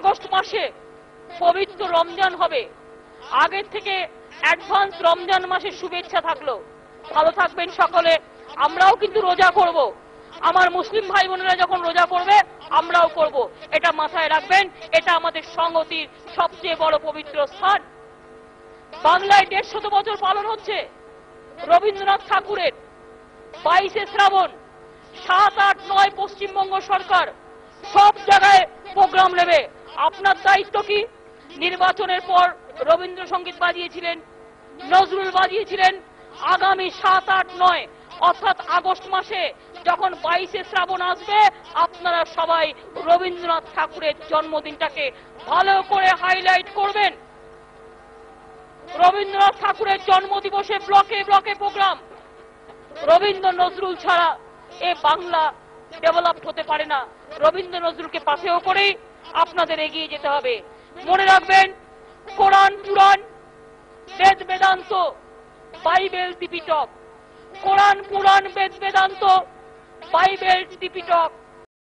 August মাসে পবিত্র রমজান হবে। আগের থেকে অ্যাডভান্স রমজান মাসের শুভেচ্ছা থাকলো। ভালো থাকবেন সকলে। আমরাও কিন্তু রোজা করব। আমার মুসলিম ভাই বোনেরা যখন রোজা করবে আমরাও করব, এটা মাথায় রাখবেন। এটা আমাদের সংহতির সবচেয়ে বড় পবিত্র স্থান। বাংলায় 150 বছর পালন হচ্ছে রবীন্দ্রনাথ ঠাকুরের। 22শে শ্রাবণ 7, 8, 9 পশ্চিমবঙ্গ সরকার সব জায়গায় প্রোগ্রাম নেবে। আপনার দায়িত্ব কি? নির্বাচনের পর রবীন্দ্রসঙ্গীত বাজিয়েছিলেন, নজরুল বাজিয়েছিলেন। আগামী 7, 8, 9 অর্থাৎ আগস্ট মাসে যখন 22শে শ্রাবণ আসবে, আপনারা সবাই রবীন্দ্রনাথ ঠাকুরের জন্মদিনটাকে ভালো করে হাইলাইট করবেন। রবীন্দ্রনাথ ঠাকুরের জন্মদিবসে ব্লকে ব্লকে প্রোগ্রাম। রবীন্দ্র নজরুল ছাড়া এ বাংলা ডেভেলপড হতে পারে না। রবীন্দ্র নজরুলকে পাথেয় করেই আপনাদের এগিয়ে যেতে হবে। মনে রাখবেন, কোরআন, পুরাণ, বেদ, বেদান্ত, বাইবেল, ত্রিপিটক। কোরআন, পুরাণ, বেদ, বেদান্ত, বাইবেল, ত্রিপিটক